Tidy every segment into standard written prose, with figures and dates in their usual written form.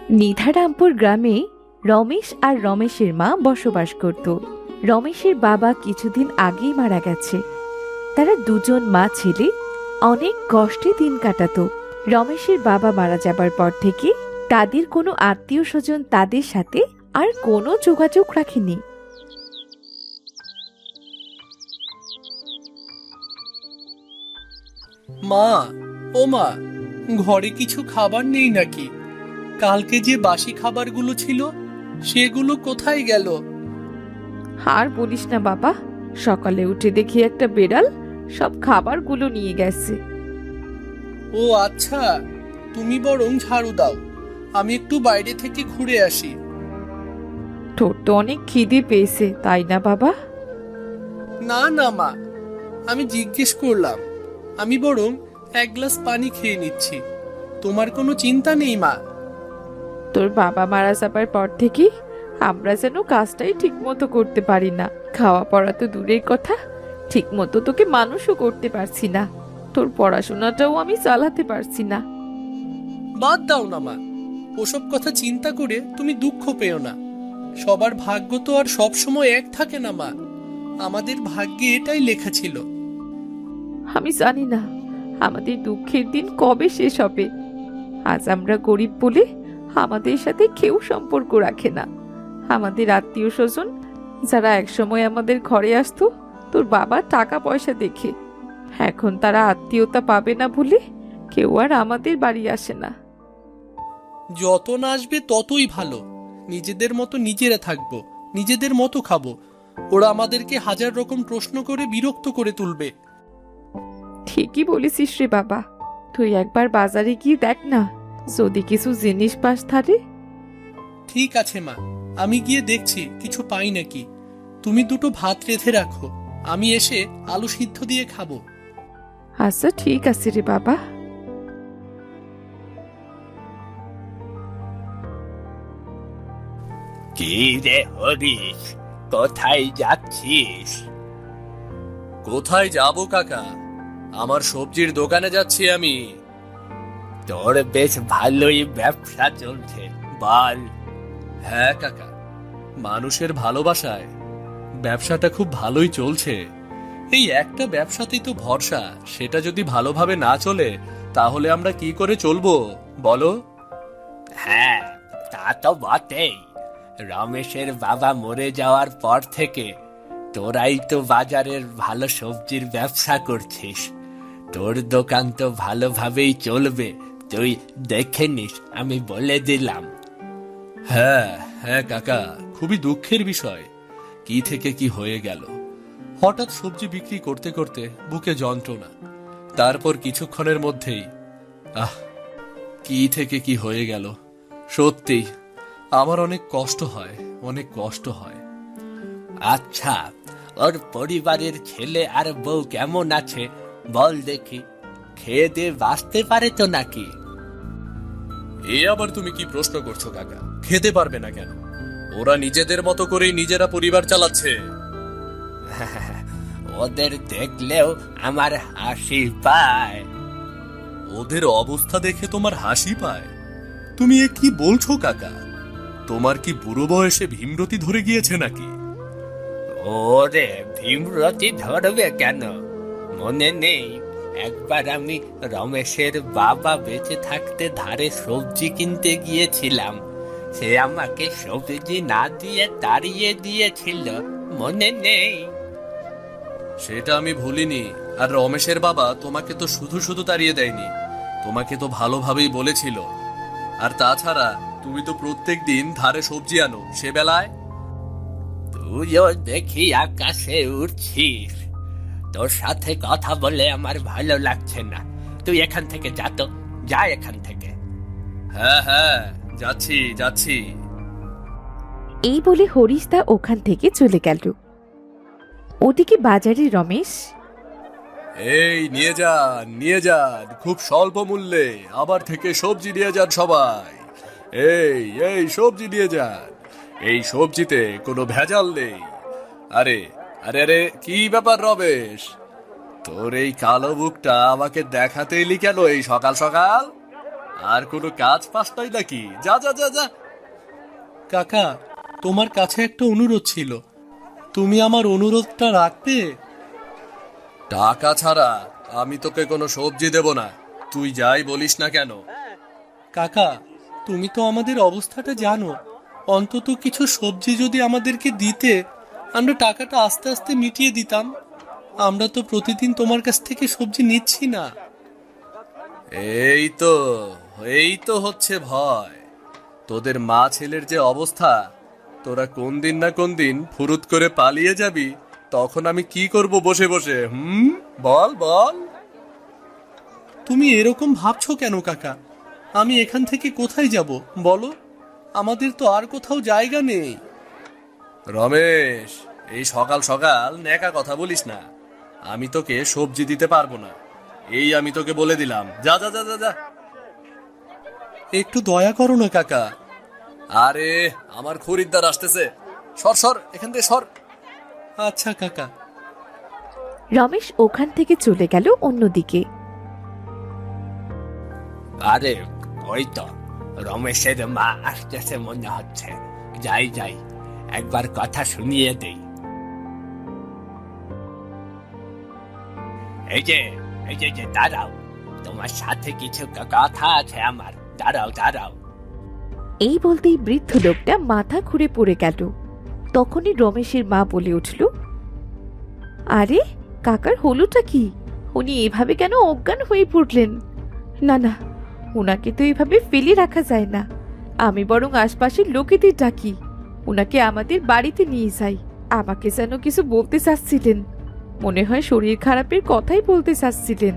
নিধারামপুর গ্রামে রমেশ আর রমেশের মা বসবাস করত। রমেশের বাবা কিছুদিন আগেই মারা গেছে। তারা দুজন মা ছেলে অনেক কষ্টে দিন কাটাতো। রমেশের বাবা মারা যাবার পর থেকে তাদের কোনো আত্মীয় স্বজন তাদের সাথে আর কোনো যোগাযোগ রাখেনি। মা, ও মা, ঘরে কিছু খাবার নেই নাকি? কালকে যে বাসি খাবারগুলো ছিল সেগুলো কোথায় গেল? আর বলিস না বাবা, সকালে উঠে দেখি একটা বেড়াল সব খাবারগুলো নিয়ে গেছে। ও আচ্ছা, তুমি বরং ঝাড়ু দাও, আমি একটু বাইরে থেকে ঘুরে আসি। তোর তো অনেক খিদে পেয়েছে, তাই না বাবা? না না মা, আমি জিজ্ঞেস করলাম। আমি বরং এক গ্লাস পানি খেয়ে নিচ্ছি, তোমার কোনো চিন্তা নেই মা। তোর বাবা মারা যাবার পর থেকে আমরা যেন কাজটাই ঠিক মতো করতে পারি না। খাওয়া পড়া তো দূরের কথা, ঠিক মতো তোকে মানুষও করতে পারছি না। তোর পড়াশোনাটাও আমি চালাতে পারছি না। বাদ দাও না মা, ওসব কথা চিন্তা করে তুমি দুঃখ পেও না। সবার ভাগ্য তো আর সব সময় এক থাকে না মা, আমাদের ভাগ্যে এটাই লেখা ছিল। আমি জানি না আমাদের দুঃখের দিন কবে শেষ হবে। আজ আমরা গরিব বলে আমাদের সাথে কেউ সম্পর্ক রাখে না। আমাদের আত্মীয় স্বজন যারা একসময় আমাদের ঘরে আসতো তোর বাবা টাকা পয়সা দেখে, এখন তারা আত্মীয়তা পাবে না বলে কেউ আর আমাদের বাড়ি আসে না। যত না আসবে ততই ভালো। নিজেদের মতো নিজেরা থাকবো, নিজেদের মতো খাবো। ওরা আমাদেরকে হাজার রকম প্রশ্ন করে বিরক্ত করে তুলবে। ঠিকই বলেছিস রে বাবা, তুই একবার বাজারে গিয়ে দেখ না, যদি কিছু জিনিস পাস তাহলে। ঠিক আছে মা, আমি গিয়ে দেখছি কিছু পাই নাকি। তুমি দুটো ভাত রেঁধে রাখো, আমি এসে আলু সিদ্ধ দিয়ে খাবো। আচ্ছা ঠিক আছে রে বাবা। কি রে হরিশ, কোথায় যাচ্ছিস? কোথায় যাব কাকা, আমার সবজির দোকানে যাচ্ছি আমি। তোর বেশ ভালোই ব্যবসা চলছে, বল। হ্যাঁ কাকা, মানুষের ভালোবাসায় ব্যবসাটা খুব ভালোই চলছে। এই একটা ব্যবসাতেই তো ভরসা, সেটা যদি ভালোভাবে না চলে তাহলে আমরা কি করে চলবো বলো? হ্যাঁ, তা তো বটেই। রমেশের বাবা মরে যাওয়ার পর থেকে তোরাই তো বাজারের ভালো সবজির ব্যবসা করছিস। তোর দোকান তো ভালোভাবেই চলবে, তুই দেখে নিস, আমি বলে দিলাম। হ্যাঁ হ্যাঁ কাকা, খুবই দুঃখের বিষয়। কি থেকে কি হয়ে গেল, হঠাৎ সবজি বিক্রি করতে করতে বুকে যন্ত্রণা, তারপর কিছুক্ষণের মধ্যেই কি থেকে কি হয়ে গেল। সত্যি আমার অনেক কষ্ট হয়, অনেক কষ্ট হয়। আচ্ছা, ওর পরিবারের ছেলে আর বউ কেমন আছে বল দেখি? খেয়ে দিয়ে বাঁচতে পারে তো নাকি? এ আবার তুমি কি প্রশ্ন করছো কাকা? খেতে পারবে না কেন? ওরা নিজেদের মতো করেই নিজেরা পরিবার চালাচ্ছে। ওদের দেখলেও আমার হাসি পায়। ওদের অবস্থা দেখে তোমার হাসি পায়? তুমি এ কি বলছো কাকা? তোমার কি বুড়ো বয়সে ভীমরতি ধরে গিয়েছে নাকি? ওরে, ভীমরতি ধরবে কেন? মনে নেই একবার আমি রমেশের বাবা বেঁচে থাকতে ধারে সবজি কিনতে গিয়েছিলাম, সে আমাকে সবজি না দিয়ে তাড়িয়ে দিয়েছিল, মনে নেই? সেটা আমি ভুলিনি। আর রমেশের বাবা তোমাকে তো শুধু শুধু তাড়িয়ে দেয়নি, তোমাকে তো ভালোভাবেই বলেছিল। আর তাছাড়া তুমি তো প্রত্যেক দিন ধারে সবজি আনো, সে বেলায়। তুইও দেখি আকাশে উড়ছিস। তোর সাথে কথা বলে আমার ভালো লাগছে না, তুই এখান থেকে যা তো, যা এখান থেকে। হ্যাঁ হ্যাঁ, যাচ্ছি যাচ্ছি। এই বলে হরিশদা ওখান থেকে চলে গেল। ওদিকে বাজারে রমেশ, এই নিয়ে যান নিয়ে যান, খুব স্বল্প মূল্যে আবার থেকে সবজি নিয়ে যান সবাই। এই এই সবজি নিয়ে যান, এই সবজিতে কোনো ভেজাল নেই। আরে আরে আরে, কি ব্যাপার রমেশ, তোর এই কালো বুকটা আমাকে দেখাতে এলি কেন এই সকাল সকাল? আর কোনো কাজ পাস নাই নাকি? যা যা যা যা। কাকা, তোমার কাছে একটা অনুরোধ ছিল, তুমি আমার অনুরোধটা রাখবে? টাকা ছাড়া আমি তোকে কোনো সবজি দেব না, তুই যাই বলিস না কেন। কাকা, তুমি তো আমাদের অবস্থাটা জানো, অন্তত কিছু সবজি যদি আমাদেরকে দিতে, আমরা টাকাটা আস্তে আস্তে মিটিয়ে দিতাম। আমরা তো প্রতিদিন তোমার কাছ থেকে সবজি নিচ্ছি না। এই তো হচ্ছে ভয়। তোদের মা ছেলের যে অবস্থা, তোরা কোন দিন না কোন দিন ফুরুত করে পালিয়ে যাবি, তখন আমি কি করব বসে বসে? বল বল। তুমি এরকম ভাবছো কেন কাকা? আমি এখান থেকে কোথায় যাব বলো? আমাদের তো আর কোথাও জায়গা নেই। রমেশ, এই সকাল সকাল নেকা কথা বলিস না। আমি তোকে সবজি দিতে পারবো না, এই আমি তোকে বলে দিলাম। যা যা যা যা যা। একটু দয়া করো না কাকা। আরে, আমার খরিদ্দার আসতেছে, সর সর এখান থেকে সর। আচ্ছা কাকা। রমেশ ওখান থেকে চলে গেল অন্যদিকে। আরে, ওই তো রমেশের মা আসতেছে মনে হচ্ছে। যাই যাই, একবার কথা শুনিয়ে দেই। এই যে দাঁড়াও, তোমার সাথে কিছু কথা আছে আমার। দাঁড়াও দাঁড়াও। এই বলতেই বৃদ্ধ লোকটা মাথা ঘুরে পড়ে গেল। তখনই রমেশের মা বলে উঠল, আরে কাকার হলোটা কি? উনি এভাবে কেন অজ্ঞান হয়ে পড়লেন? না না, ওনাকে তো এভাবে ফেলে রাখা যায় না। আমি বরং আশপাশের লোকেদের ডাকি, ওনাকে আমাদের বাড়িতে নিয়ে যাই। আমাকে যেন কিছু বলতে চাচ্ছিলেন, মনে হয় শরীর খারাপের কথাই বলতে চাচ্ছিলেন।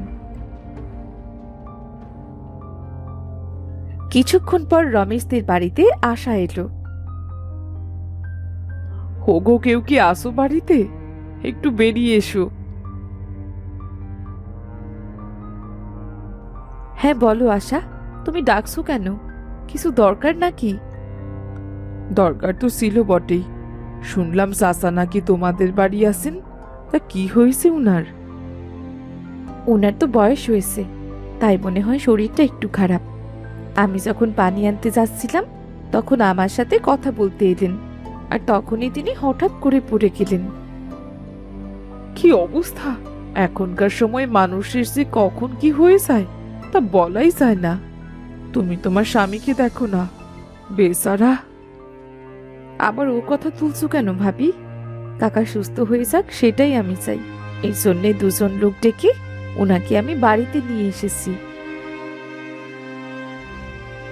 কিছুক্ষণ পর রমেশদের বাড়িতে আশা এলো। হোগো, কেউ কি আসো বাড়িতে? একটু বেরিয়ে এসো। হ্যাঁ বলো আশা, তুমি ডাকছো কেন? কিছু দরকার নাকি? দরকার তো ছিল বটেই। শুনলাম চাচা নাকি তোমাদের বাড়ি আসেন, তা কি হয়েছে উনার? ওনার তো বয়স হয়েছে, তাই মনে হয় শরীরটা একটু খারাপ। আমি যখন পানি আনতে যাচ্ছিলাম, তখন আমার সাথে কথা বলতে এলেন, আর তখনই তিনি হঠাৎ করে পড়ে গেলেন। কি অবস্থা! এখনকার সময় মানুষের যে কখন কি হয়ে যায় তা বলাই যায় না। তুমি তোমার স্বামীকে দেখো না, বেচারা। আবার ও কথা তুলছো কেন ভাবি? কাকা সুস্থ হয়ে যাক, সেটাই আমি চাই। এই জন্যে দুজন লোক ডেকে ওনাকে আমি বাড়িতে নিয়ে এসেছি।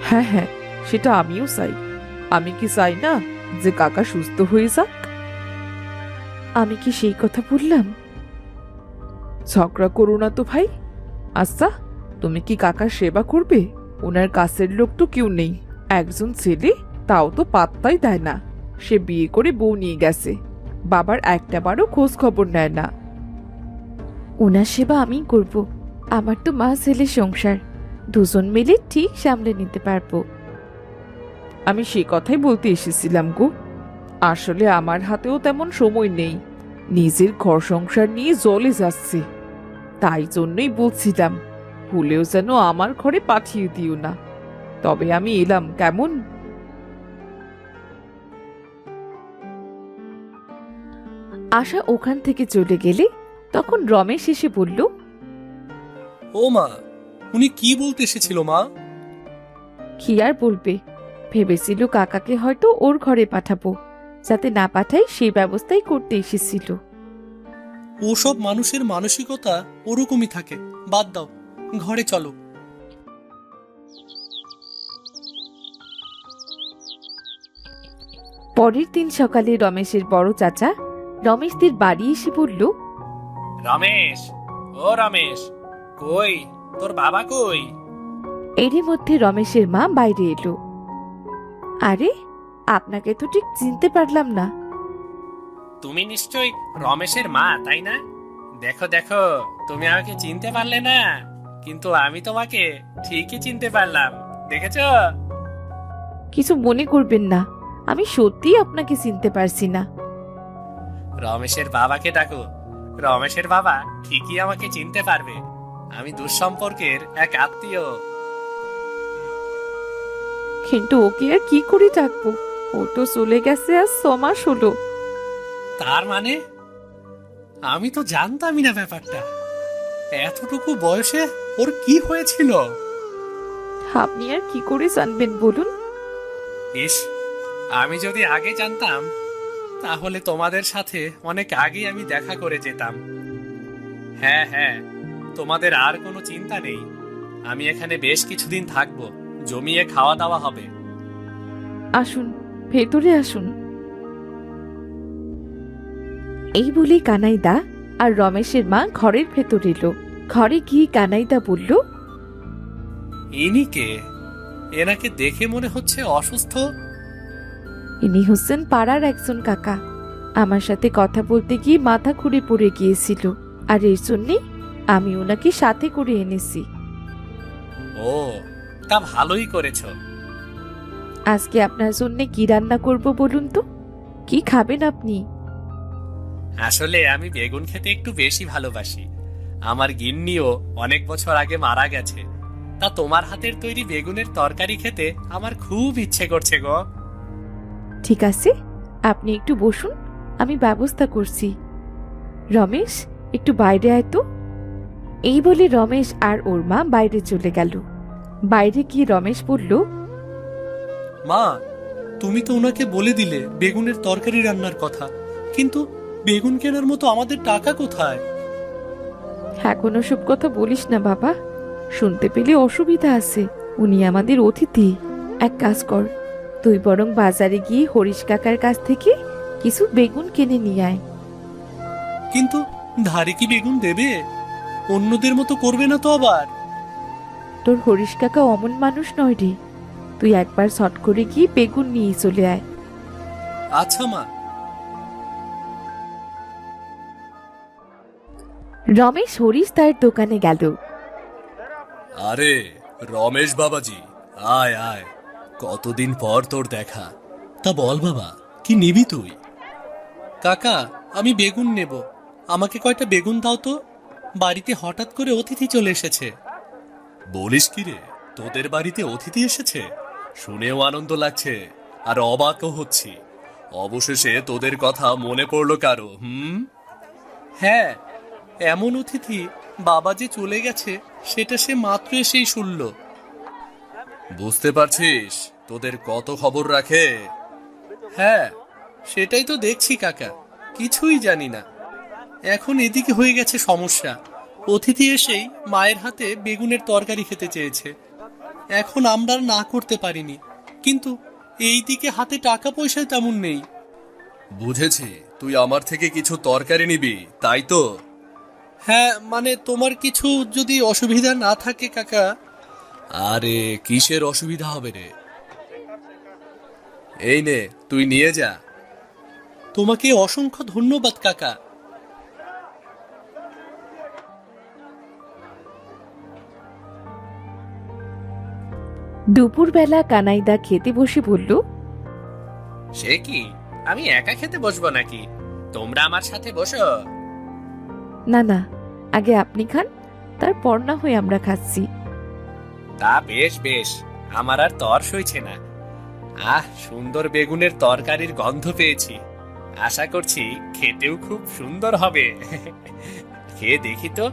হ্যাঁ হ্যাঁ, সেটা আমিও চাই। আমি কি চাই না যে কাকা সুস্থ হয়ে যাক? আমি কি সেই কথা বললাম? ঝগড়া করো না তো ভাই। আচ্ছা, তুমি কি কাকার সেবা করবে? ওনার কাছের লোক তো কেউ নেই, একজন ছেলে, তাও তো পাত্তাই দেয় না। সে বিয়ে করে বউ নিয়ে গেছে, বাবার একটা বারও খোঁজ খবর নেয় না। ওনার সেবা আমিই করব। আমার তো মা ছেলে সংসার, দুজন মিলে ঠিক সামলে নিতে পারবো। আমি সে কথাই বলতে এসেছিলাম গো। আসলে আমার হাতেও তেমন সময় নেই, নিজের ঘর সংসার নিয়ে জ্বলে যাচ্ছে। তাই জন্যই বলছিলাম, ভুলেও যেন আমার ঘরে পাঠিয়ে দিও না। তবে আমি এলাম, কেমন? আশা ওখান থেকে চলে গেলে তখন রমেশ এসে বলল, ও মা, উনি কি বলতে এসেছিল মা? কি আর বলবে, ভেবেছিল কাকাকে হয়তো ওর ঘরে পাঠাবো, যাতে না পাঠাই সেই ব্যবস্থাই করতে এসেছিল। ওসব মানুষের মানসিকতা ওরকমই থাকে, বাদ দাও, ঘরে চলো। পরের দিন সকালে রমেশের বড় চাচা রমেশদের বাড়ি এসে বলল, রমেশ, ও রমেশ, কই তোর বাবা কই? এরই মধ্যে রমেশের মা বাইরে এলো। আরে, আপনাকে তো ঠিক চিনতে পারলাম না। তুমি নিশ্চয়ই রমেশের মা, তাই না? দেখো দেখো, তুমি আমাকে চিনতে পারলে না, কিন্তু আমি তোমাকে ঠিকই চিনতে পারলাম, দেখেছো? কিছু মনে করবেন না, আমি সত্যিই আপনাকে চিনতে পারছি না। রমেশের বাবাকে ডাকো, রমেশের বাবা ঠিকই আমাকে চিনতে পারবে। আমি দুঃসম্পর্কের এক আত্মীয়। কিন্তু ওকে আর কি করে ডাকবো? ও তো চলে গেছে আজ 6 মাস হলো। তার মানে আমি তো জানতামই না ব্যাপারটা। এতটুকু বয়সে ওর কি হয়েছিল? আপনি আর কি করে জানবেন বলুন? ইস, আমি যদি আগে জানতাম তাহলে তোমাদের সাথে অনেক আগেই আমি দেখা করে যেতাম। হ্যাঁ হ্যাঁ, তোমাদের আর কোনো চিন্তা নেই। আমি এখানে বেশ কিছুদিন থাকবো, জমিয়ে খাওয়া দাওয়া হবে। আসুন, ভেতরে আসুন। এই বলে কানাইদা আর রমেশের মা ঘরের ভেতর এলো। ঘরে গিয়ে কানাইদা বলল, ইনি কে? এনাকে দেখে মনে হচ্ছে অসুস্থ। ইনি হচ্ছেন পাড়ার একজন কাকা। আমার সাথে কথা বলতে গিয়ে মাথা ঘুরে পড়ে গিয়েছিল, আর এর জন্যে আমি ওনাকে সাথে করে এনেছি। ও, তা ভালোই করেছো। আজকে আপনার জন্য কি রান্না করব বলুন তো? কি খাবেন আপনি? আসলে আমি বেগুন খেতে একটু বেশি ভালোবাসি। আমার গিন্নিও অনেক বছর আগে মারা গেছে। তা তোমার হাতের তৈরি বেগুনের তরকারি খেতে আমার খুব ইচ্ছে করছে গো। ঠিক আছে, আপনি একটু বসুন, আমি ব্যবস্থা করছি। রমেশ, একটু বাইরে আয় তো। এই বলে রমেশ আর ওর মা বাইরে চলে গেল। বাইরে গিয়ে রমেশ বলল, মা, তুমি তো ওনাকে বলে দিলে বেগুনের তরকারি রান্নার কথা, কিন্তু বেগুন কেনার মতো আমাদের টাকা কোথায়? এখন ওসব কথা বলিস না বাবা, শুনতে পেলে অসুবিধা আছে। উনি আমাদের অতিথি। এক কাজ কর, তুই বরং বাজারে গিয়ে হরিশ কাকার কাছ থেকে কিছু বেগুন কিনে নিয়ে আয়। কিন্তু ধারে কি বেগুন দেবে? অন্যদের মতো করবে না তো আবার? তোর হরিশ কাকা অমন মানুষ নয় রে, তুই একবার শট করে গিয়ে বেগুন নিয়ে চলে আয়। আচ্ছা মা। রমেশ হরিশ তার দোকানে গেল। আরে রমেশ বাবাজি, আয় আয়, কতদিন পর তোর দেখা। তা বল বাবা, কি নিবি তুই? কাকা, আমি বেগুন নেব। আমাকে কয়টা বেগুন দাও তো, বাড়িতে হঠাৎ করে অতিথি চলে এসেছে। বলিস কি রে, তোদের বাড়িতে অতিথি এসেছে? শুনেও আনন্দ লাগছে, আর অবাকও হচ্ছি। অবশেষে তোদের কথা মনে পড়লো কারো? হ্যাঁ, এমন অতিথি বাবা যে চলে গেছে সেটা সে মাত্র এসেই শুনল। বুঝতে পারছিস তোদের কত খবর রাখে? হ্যাঁ, সেটাই তো দেখছি কাকা, কিছুই জানি না। এখন এদিকে হয়ে গেছে সমস্যা। অতিথি এসেই মায়ের হাতে বেগুনের তরকারি খেতে চেয়েছে। এখন আমরা আর না করতে পারিনি, কিন্তু এই দিকে হাতে টাকা পয়সা তেমন নেই। বুঝেছি, তুই আমার থেকে কিছু তরকারি নিবি, তাই তো? হ্যাঁ, মানে তোমার কিছু যদি অসুবিধা না থাকে কাকা। আরে কিসের অসুবিধা হবে রে? এই নে, তুই নিয়ে যা। তোমাকে অসংখ্য ধন্যবাদ কাকা। দুপুরবেলা কানাইদা খেতে বসে বলল, সে কি, আমি একা খেতে বসবো নাকি? তোমরা আমার সাথে বসো। না না, আগে আপনি খান, তারপর না হয় আমরা খাচ্ছি। তা বেশ বেশ, আমার আর তর সইছে না। সুন্দর বেগুনের তরকারির গন্ধ পেয়েছি। আশা করছি খেতেও খুব সুন্দর হবে। খেয়ে দেখি তো,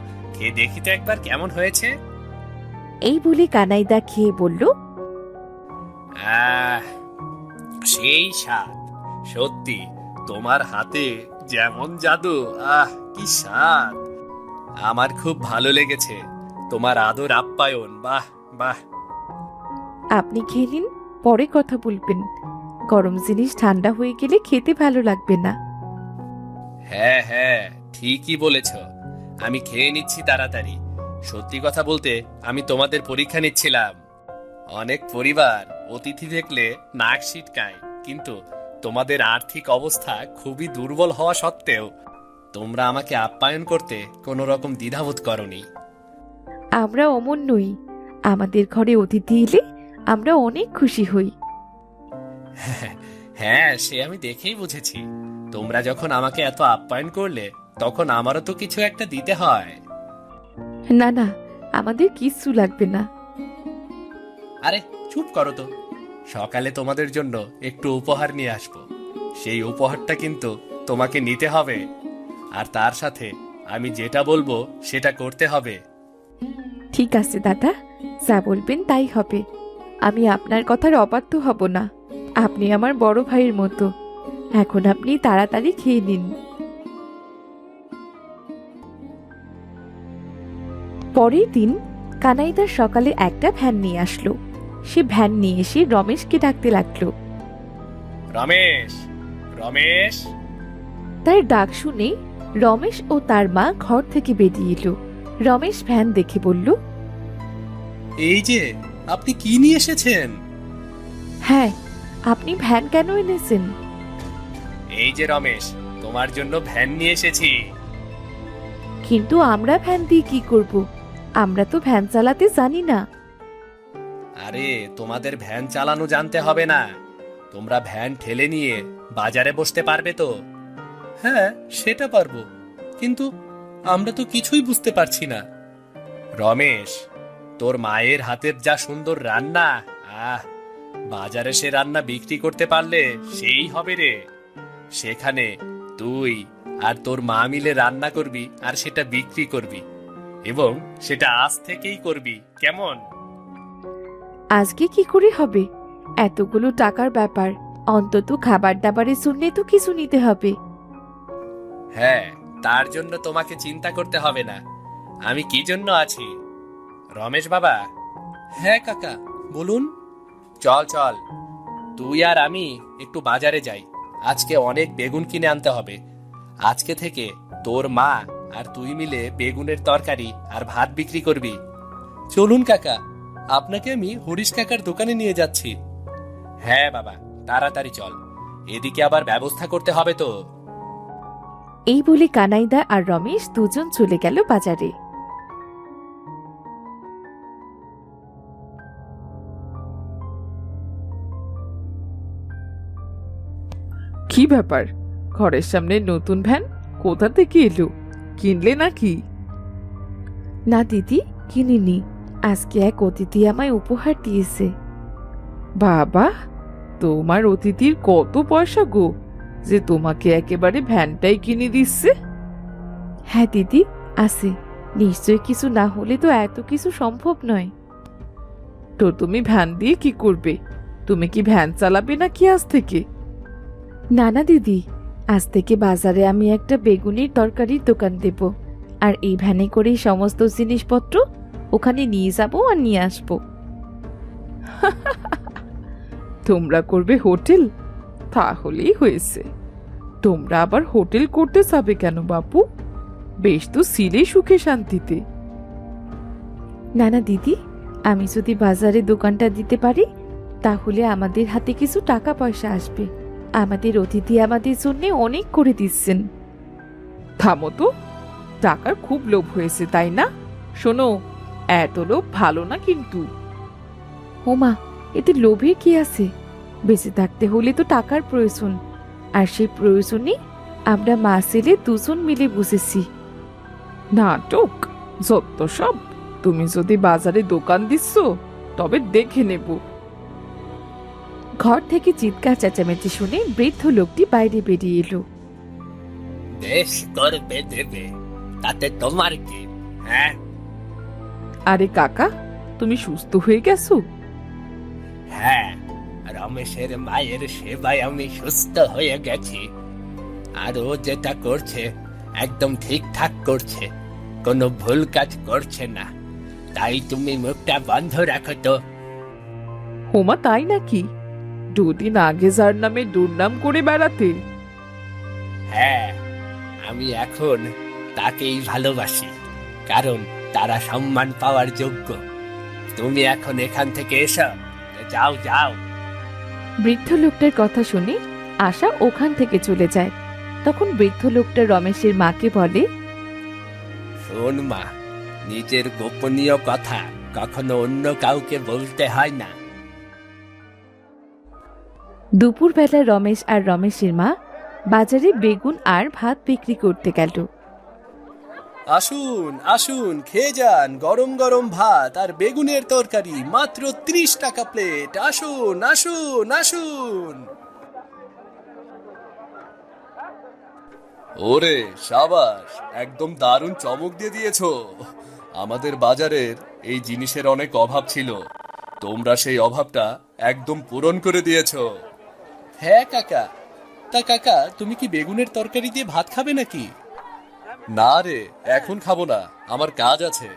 একবার কেমন হয়েছে। এই বলে কানাইদা খেয়ে বলল, আহ সেই স্বাদ। সত্যি তোমার হাতে যেমন জাদু, কি স্বাদ। আমার খুব ভালো লেগেছে তোমার আদর আপ্যায়ন। বাহ বাহ। আপনি খেয়ে নিন, পরে কথা বলবেন। গরম জিনিস ঠান্ডা হয়ে গেলে খেতে ভালো লাগবে না। হ্যাঁ হ্যাঁ, ঠিকই বলেছ। আমি খেয়ে নিচ্ছি তাড়াতাড়ি। সত্যি কথা বলতে আমি তোমাদের পরীক্ষা নিচ্ছিলাম। অনেক পরিবার অতিথি দেখলে নাক সিটকায়, কিন্তু তোমাদের আর্থিক অবস্থা খুবই দুর্বল হওয়া সত্ত্বেও তোমরা আমাকে আপ্যায়ন করতে কোনো রকম দ্বিধাবোধ করনি। আমরা অমন নই, আমাদের ঘরে অতিথি এলে আমরা অনেক খুশি হই। হ্যাঁ, সে আমি দেখেই বুঝেছি। তোমরা যখন আমাকে এত আপ্যায়ন করলে, তখন আমারও তো কিছু একটা দিতে হয়। না না, আমাদের কিচ্ছু লাগবে না। আরে চুপ করো তো, সকালে তোমাদের জন্য একটু উপহার নিয়ে আসবো। সেই উপহারটা কিন্তু তোমাকে নিতে হবে, আর তার সাথে আমি যেটা বলবো সেটা করতে হবে। ঠিক আছে দাদা, যা বলবেন তাই হবে। আমি আপনার কথার অবাধ্য হব না। আপনি আমার বড় ভাইয়ের মতো। এখন আপনি তাড়াতাড়ি খেয়ে নিন। পরের দিন কানাইদার সকালে একটা ভ্যান নিয়ে আসলো। সে ভ্যান নিয়ে এসে রমেশকে ডাকতে লাগলো। রমেশ, রমেশ। তার ডাক শুনে রমেশ ও তার মা ঘর থেকে বেরিয়ে এলো। রমেশ ভ্যান দেখে বলল, এই যে, আপনি কি নিয়ে এসেছেন? হ্যাঁ, আপনি ভ্যান কেন এনেছেন? এই যে রমেশ, তোমার জন্য ভ্যান নিয়ে এসেছি। কিন্তু আমরা ভ্যান দিয়ে কি করব? আমরা তো ভ্যান চালাতে জানি না। আরে, তোমাদের ভ্যান চালানো জানতে হবে না। তোমরা ভ্যান ঠেলে নিয়ে বাজারে বসতে পারবে তো? হ্যাঁ, সেটা পারবো, কিন্তু আমরা তো কিছুই বুঝতে পারছি না। রমেশ, তোর মায়ের হাতের যা সুন্দর রান্না, আহ, বাজারে সে রান্না বিক্রি করতে পারলে সেই হবে রে। সেখানে তুই আর তোর মা মিলে রান্না করবি আর সেটা বিক্রি করবি, এবং সেটা আজ থেকেই করবি, কেমন? আজকে কি করে হবে? এতগুলো টাকার ব্যাপার, অন্তত খাবার দাবারের জন্য তো কিছু নিতে হবে। হ্যাঁ, তার জন্য তোমাকে চিন্তা করতে হবে না। আমি কি জন্য আছি। রমেশ বাবা। হ্যাঁ কাকা, বলুন। চল চল, তুই আর আমি একটু বাজারে যাই। আজকে অনেক বেগুন কিনে আনতে হবে। আজকে থেকে তোর মা আর তুই মিলে বেগুনের তরকারি আর ভাত বিক্রি করবি। চলুন কাকা, আপনাকে আমি হরিশ কাকার দোকানে নিয়ে যাচ্ছি। হ্যাঁ বাবা, তাড়াতাড়ি চল, এদিকে আবার ব্যবস্থা করতে হবে তো। এই বলে কানাইদা আর রমেশ দুজন চলে গেল বাজারে। কি ব্যাপার? ঘরের সামনে নতুন ভ্যান কোথা থেকে এলো? কিনলে নাকি? না দিদি, কিনিনি। আজকে এক অতিথি আমায় উপহার দিয়েছে। বাবা, তোমার অতিথির কত পয়সা গো, যে তোমাকে একেবারে ভ্যানটাই কিনে দিচ্ছে। হ্যাঁ দিদি, আছে। নিশ্চয় কিছু না হলে তো এত কিছু সম্ভব নয়। তো তুমি ভ্যান দিয়ে কি করবে? তুমি কি ভ্যান চালাবে নাকি আজ থেকে? না না দিদি, আজ থেকে বাজারে আমি একটা বেগুনের তরকারির দোকান দেব, আর এই ভ্যানে করেই সমস্ত জিনিসপত্র ওখানে নিয়ে যাব আর নিয়ে আসবো। তোমরা করবে হোটেল? তাহলেই হয়েছে। তোমরা আবার হোটেল করতে যাবে কেন বাপু? বেশ তো ছিলে সুখে শান্তিতে। না না দিদি, আমি যদি বাজারে দোকানটা দিতে পারি তাহলে আমাদের হাতে কিছু টাকা পয়সা আসবে। আমাদের অতিথি আমাদের জন্য অনেক করে দিচ্ছেন। থামো তো, টাকার খুব লোভ হয়েছে তাই না? শোনো, এত লোভ ভালো না কিন্তু। ওমা, এতে লোভের কি আছে? বেঁচে থাকতে হলে তো টাকার প্রয়োজন, আর সেই প্রয়োজনে আমরা মা ছেলে দুজন মিলে বসেছি। নাটক যত সব। তুমি যদি বাজারে দোকান দিচ্ছ তবে দেখে নেব। ঘর থেকে চিৎকার চেঁচামেচি শুনে বৃদ্ধ লোকটি বাইরে বেরিয়ে এলো। বেশ করবে দেবে, তাতে তোমার কি? হ্যাঁ, আরে কাকা, তুমি সুস্থ হয়ে গেছো? হ্যাঁ, রমেশের মায়ের সেবায় আমি সুস্থ হয়ে গেছি। আর ও যেটা করছে একদম ঠিকঠাক করছে, কোনো ভুল কাজ করছে না। তাই তুমি মুখটা বন্ধ রাখো তো। হোমা, তাই নাকি? দুদিন আগে যার নামে দুর্নাম করে বেড়াতে। হ্যাঁ, আমি এখন তাকেই ভালোবাসি, কারণ তারা সম্মান পাওয়ার যোগ্য। তুমি এখন এখান থেকে এসো, যাও যাও। বৃদ্ধ লোকটার কথা শুনে আশা ওখান থেকে চলে যায়। তখন বৃদ্ধ লোকটা রমেশের মাকে বলে, শোন মা, নিজের গোপনীয় কথা কখনো অন্য কাউকে বলতে হয় না। দুপুরবেলা রমেশ আর রমেশের মা বাজারে বেগুন আর ভাত বিক্রি করতে গেল। আসুন আসুন, খেয়ে যান গরম গরম ভাত আর বেগুনের তরকারি, মাত্র 30 টাকা প্লেট। আসুন আসুন আসুন। ওরে সাবাস, একদম দারুণ চমক দিয়ে দিয়েছো। আমাদের বাজারের এই জিনিসের অনেক অভাব ছিল, তোমরা সেই অভাবটা একদম পূরণ করে দিয়েছো। হ্যাঁ কাকা। তা কাকা, তুমি কি বেগুনের তরকারি দিয়ে ভাত খাবে নাকি? না রে, এখন খাবো না, আমার কাজ আছে।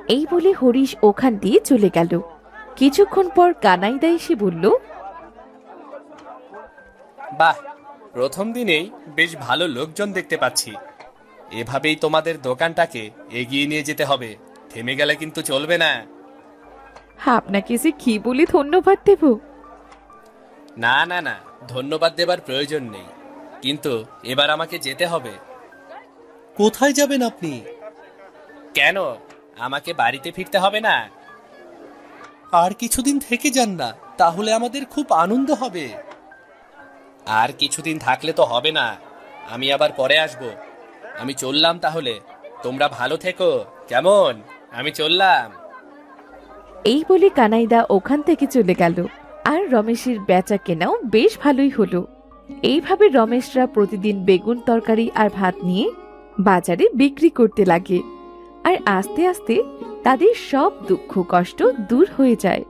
এই বলে হরিশ ওখান দিয়ে চলে গেল। কিছুক্ষণ পর কানাইদা এসে বলল, বাহ, প্রথম দিনেই বেশ ভালো লোকজন দেখতে পাচ্ছি। এভাবেই তোমাদের দোকানটাকে এগিয়ে নিয়ে যেতে হবে, থেমে গেলে কিন্তু চলবে না। আপনাকে যে কি বলে ধন্যবাদ দেব। না না না, ধন্যবাদ দেবার প্রয়োজন নেই, কিন্তু এবার আমাকে যেতে হবে। কোথায় যাবেন আপনি? কেন, আমাকে বাড়িতে ফিরতে হবে না? আর কিছুদিন থেকে যান না, তাহলে আমাদের খুব আনন্দ হবে। আর কিছুদিন থাকলে তো হবে না, আমি আবার পরে আসব। আমি চললাম তাহলে, তোমরা ভালো থেকো, কেমন? আমি চললাম। এই বলে কানাইদা ওখান থেকে চলে গেল। আর রমেশের বেচা কেনাও বেশ ভালোই হলো। এইভাবে রমেশরা প্রতিদিন বেগুন তরকারি আর ভাত নিয়ে বাজারে বিক্রি করতে লাগে। আর আস্তে আস্তে তাদের সব দুঃখ কষ্ট দূর হয়ে যায়।